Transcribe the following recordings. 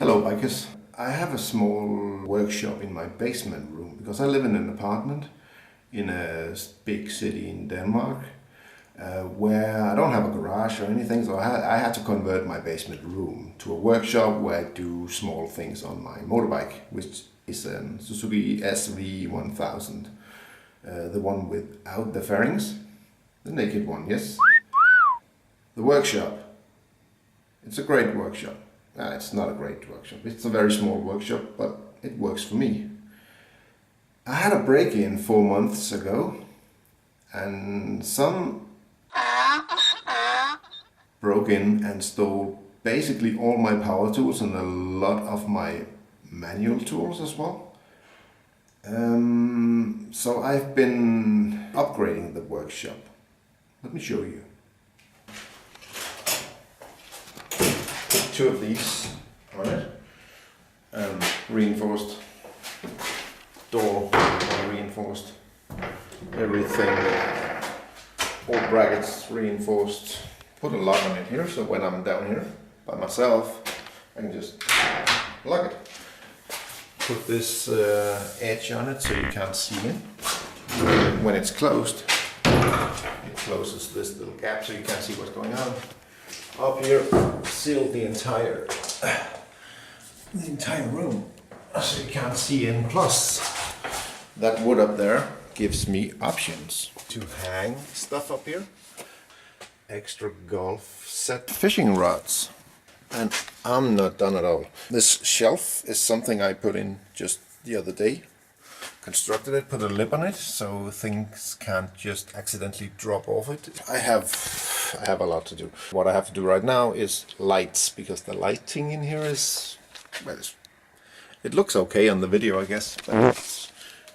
Hello bikers. I have a small workshop in my basement room because I live in an apartment in a big city in Denmark where I don't have a garage or anything, so I had to convert my basement room to a workshop where I do small things on my motorbike, which is a Suzuki SV1000, the one without the fairings, the naked one, yes. The workshop. It's a great workshop. It's not a great workshop. It's a very small workshop, but it works for me. I had a break-in 4 months ago, and some broke in and stole basically all my power tools and a lot of my manual tools as well. So I've been upgrading the workshop. Let me show you. Two of these on it, reinforced door, reinforced everything, all brackets reinforced. Put a lock on it here, so when I'm down here by myself I can just lock it. Put this edge on it so you can't see in. When it's closed, it closes this little gap so you can't see what's going on. Up here, sealed the entire room, so you can't see in. Plus, that wood up there gives me options to hang stuff up here. Extra golf set fishing rods, and I'm not done at all. This shelf is something I put in just the other day. Constructed it, put a lip on it so things can't just accidentally drop off it. I have a lot to do. What I have to do right now is lights, because the lighting in here is, well, it looks okay on the video, I guess, but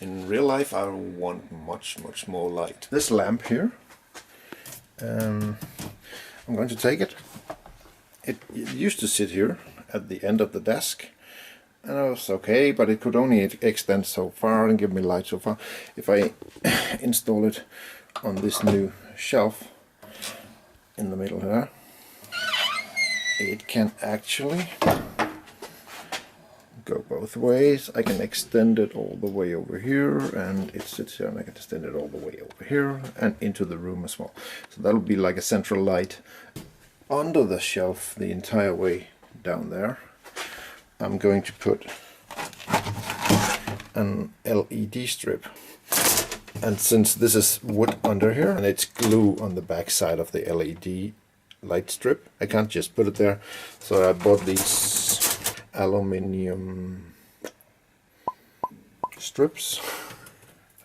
in real life I want much more light. This lamp here, I'm going to take it. It used to sit here at the end of the desk, and it was okay, but it could only extend so far and give me light so far. If I install it on this new shelf in the middle here, it can actually go both ways. I can extend it all the way over here, and it sits here, and I can extend it all the way over here and into the room as well. So that'll be like a central light under the shelf the entire way down there. I'm going to put an LED strip, and since this is wood under here and it's glue on the back side of the LED light strip, I can't just put it there, so I bought these aluminium strips.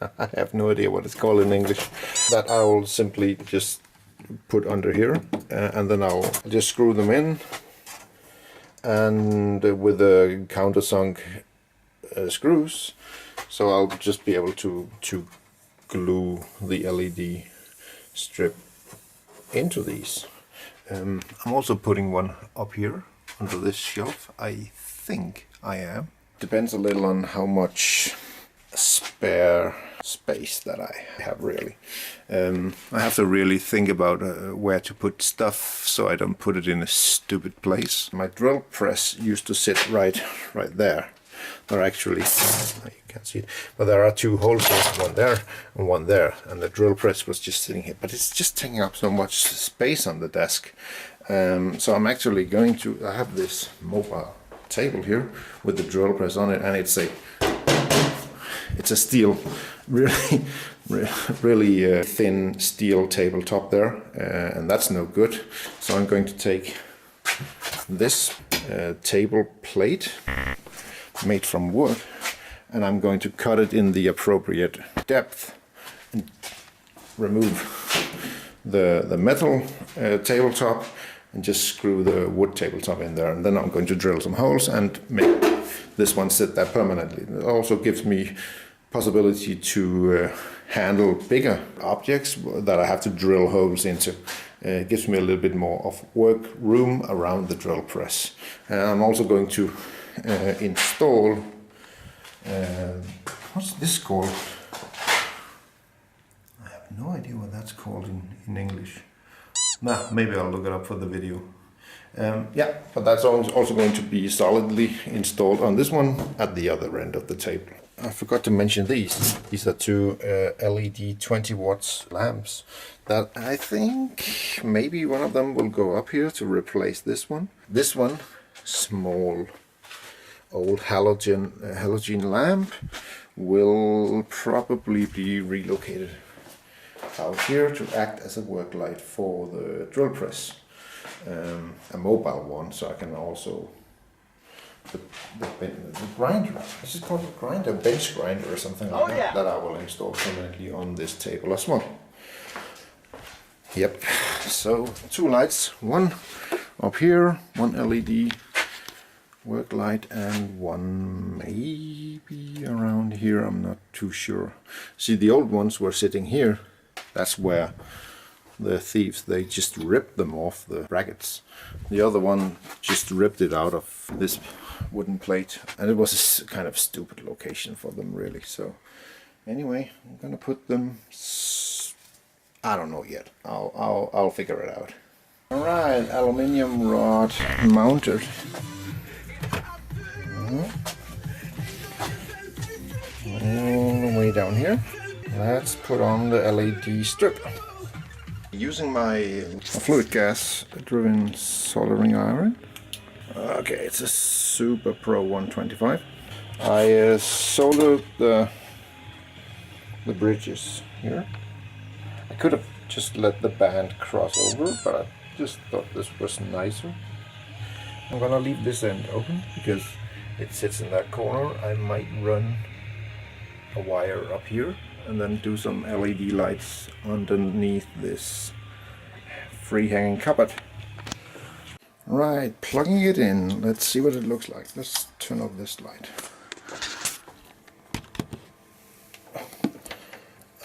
I have no idea what it's called in English, that I will simply just put under here, and then I'll just screw them in, and with the countersunk screws, so I'll just be able to glue the LED strip into these. I'm also putting one up here under this shelf. I think I am. Depends a little on how much spare space that I have, really. I have to really think about where to put stuff so I don't put it in a stupid place. My drill press used to sit right there. There are actually, you can't see it, but there are two holes here, one there and one there, and the drill press was just sitting here, but it's just taking up so much space on the desk. So I'm actually going to, I have this mobile table here with the drill press on it, and it's a steel, really thin steel tabletop there, and that's no good. So I'm going to take this table plate made from wood, and I'm going to cut it in the appropriate depth and remove the metal tabletop and just screw the wood tabletop in there, and then I'm going to drill some holes and make this one sit there permanently. It also gives me possibility to handle bigger objects that I have to drill holes into. It gives me a little bit more of work room around the drill press. And I'm also going to install, what's this called? I have no idea what that's called in English. Nah, maybe I'll look it up for the video. Yeah, but that's also going to be solidly installed on this one at the other end of the table. I forgot to mention these. These are two LED 20 watts lamps that I think maybe one of them will go up here to replace this one. This one, small old halogen lamp, will probably be relocated out here to act as a work light for the drill press. A mobile one, so I can also the grinder. This is called a grinder, bench grinder or something like that. That I will install permanently on this table as well. Yep. So 2 lights, one up here, one LED work light, and one maybe around here. I'm not too sure. See, the old ones were sitting here. That's where the thieves, they just ripped them off the brackets. The other one just ripped it out of this wooden plate, and it was a kind of stupid location for them, really. So anyway, I'm gonna put them, I don't know yet. I'll figure it out. All right, aluminium rod mounted. All the way down here. Let's put on the LED strip. Using my fluid gas driven soldering iron. Okay, it's a Super Pro 125. I soldered the bridges here. I could have just let the band cross over, but I just thought this was nicer. I'm gonna leave this end open because it sits in that corner. I might run a wire up here and then do some LED lights underneath this free hanging cupboard. Right, plugging it in. Let's see what it looks like. Let's turn off this light.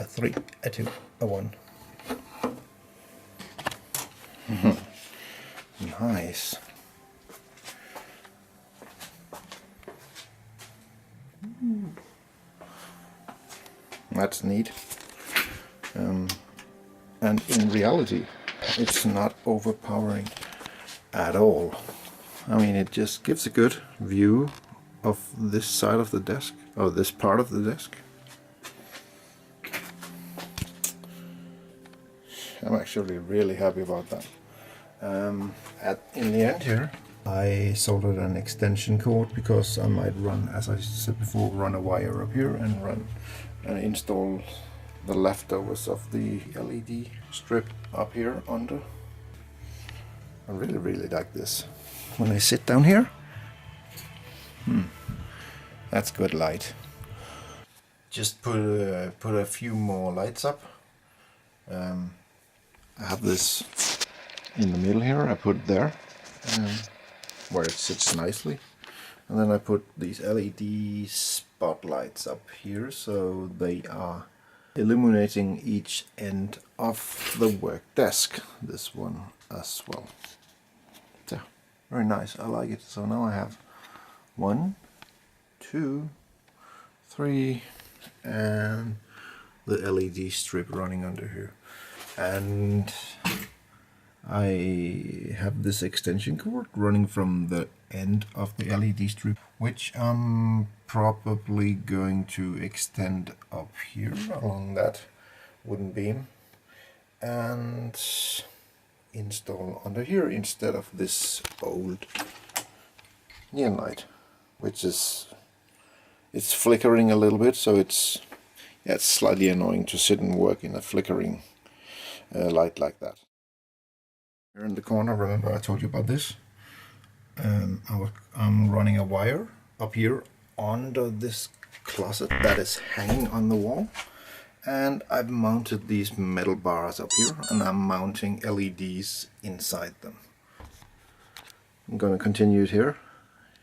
A 3, a 2, a 1. Nice. That's neat. And in reality, it's not overpowering at all. I mean, it just gives a good view of this side of the desk, or this part of the desk. I'm actually really happy about that. In the end here, I soldered an extension cord because I might run, as I said before, run a wire up here and install the leftovers of the LED strip up here under. I really like this. When I sit down here, that's good light. Just put a few more lights up. I have this in the middle here. I put it there, where it sits nicely, and then I put these LED spotlights up here, so they are illuminating each end of the work desk. This one as well. So very nice. I like it. So now I have 1, 2, 3, and the LED strip running under here. And I have this extension cord running from the end of the LED strip, which I'm probably going to extend up here along that wooden beam and install under here instead of this old neon light, which is, it's flickering a little bit, so it's slightly annoying to sit and work in a flickering light like that. Here in the corner, remember I told you about this? I'm running a wire up here under this closet that is hanging on the wall, and I've mounted these metal bars up here, and I'm mounting LEDs inside them. I'm gonna continue it here,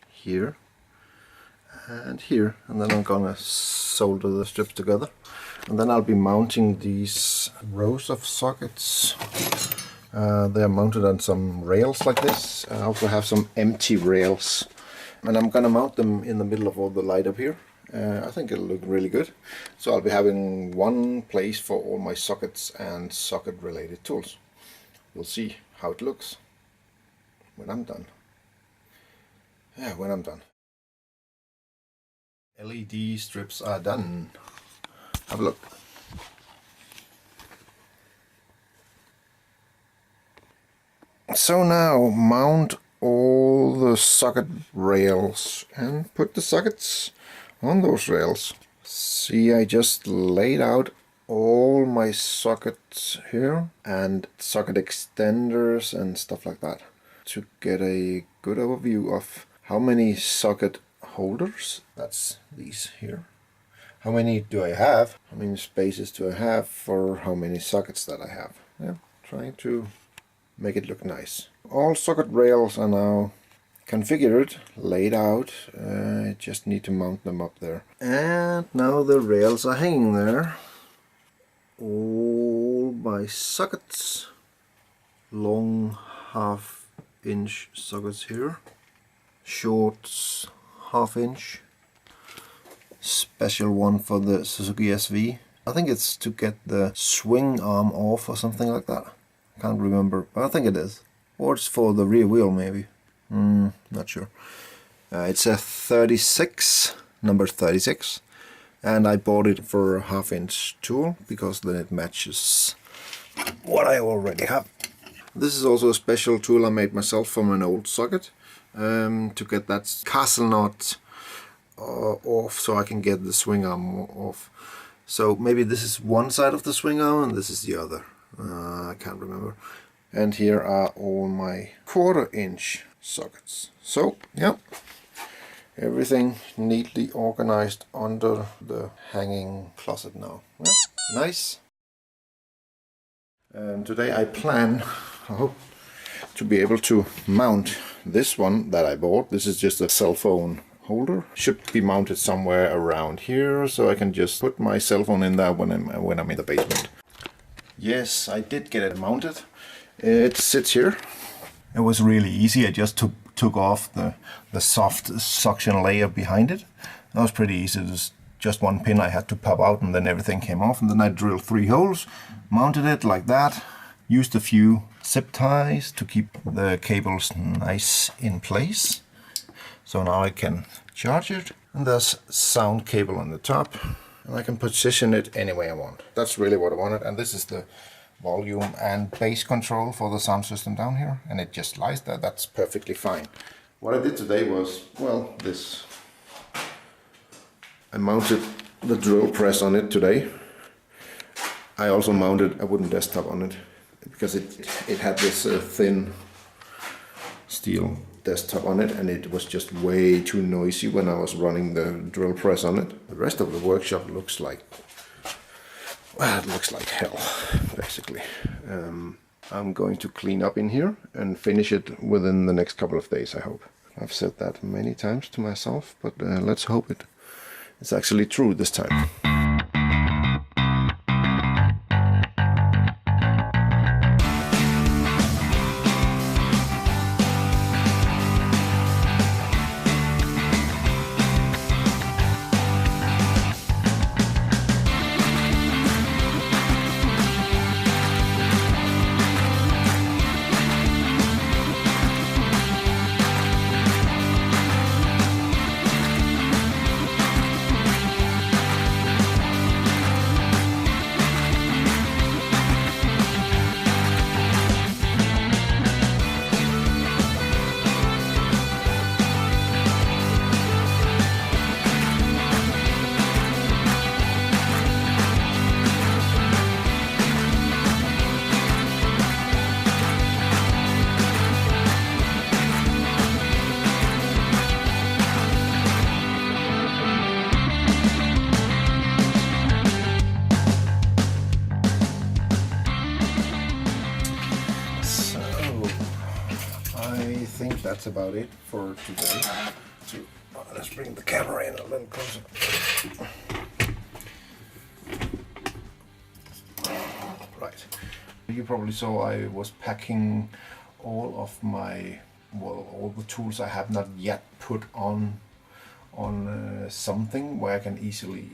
here, and here, and then I'm gonna solder the strips together, and then I'll be mounting these rows of sockets. They are mounted on some rails like this. I also have some empty rails, and I'm gonna mount them in the middle of all the light up here. I think it'll look really good. So I'll be having one place for all my sockets and socket related tools. We'll see how it looks. when I'm done. Yeah, when I'm done. LED strips are done. Have a look. So now mount all the socket rails and put the sockets on those rails. See, I just laid out all my sockets here and socket extenders and stuff like that to get a good overview of how many socket holders, that's these here, how many do I have, how many spaces do I have for how many sockets that I have. Yeah, trying to make it look nice. All socket rails are now configured, laid out. I just need to mount them up there. And now the rails are hanging there. All my sockets. Long 1/2 inch sockets here. Short 1/2 inch. Special one for the Suzuki SV. I think it's to get the swing arm off or something like that. Can't remember, but I think it is. Or it's for the rear wheel maybe. Not sure. It's a 36, number 36, and I bought it for a 1/2 inch tool because then it matches what I already have. This is also a special tool I made myself from an old socket to get that castle knot off, so I can get the swing arm off. So maybe this is one side of the swing arm and this is the other. I can't remember. And here are all my 1/4 inch sockets. So yeah, everything neatly organized under the hanging closet now. Yeah, nice. And today I plan, I hope, to be able to mount this one that I bought. This is just a cell phone holder. Should be mounted somewhere around here, so I can just put my cell phone in there when I'm in the basement. Yes, I did get it mounted. It sits here. It was really easy. I just took off the soft suction layer behind it. That was pretty easy. It was just one pin I had to pop out and then everything came off. And then I drilled 3 holes, mounted it like that, used a few zip ties to keep the cables nice in place. So now I can charge it, and there's sound cable on the top, and I can position it any way I want. That's really what I wanted, and this is the volume and bass control for the sound system down here, and it just lies there. That's perfectly fine. What I did today was, well, this. I mounted the drill press on it today. I also mounted a wooden desktop on it because it had this thin steel desktop on it, and it was just way too noisy when I was running the drill press on it. The rest of the workshop looks like, well, it looks like hell, basically. I'm going to clean up in here and finish it within the next couple of days, I hope. I've said that many times to myself, but let's hope it's actually true this time. I think that's about it for today. So, let's bring the camera in a little closer. Right. You probably saw I was packing all of my, well, all the tools I have not yet put on something where I can easily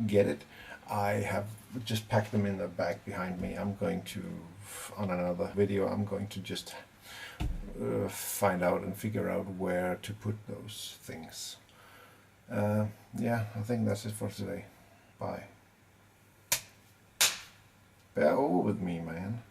get it. I have just packed them in the bag behind me. I'm going to, on another video, I'm going to just find out and figure out where to put those things. Yeah, I think that's it for today. Bye. Bear over with me, man.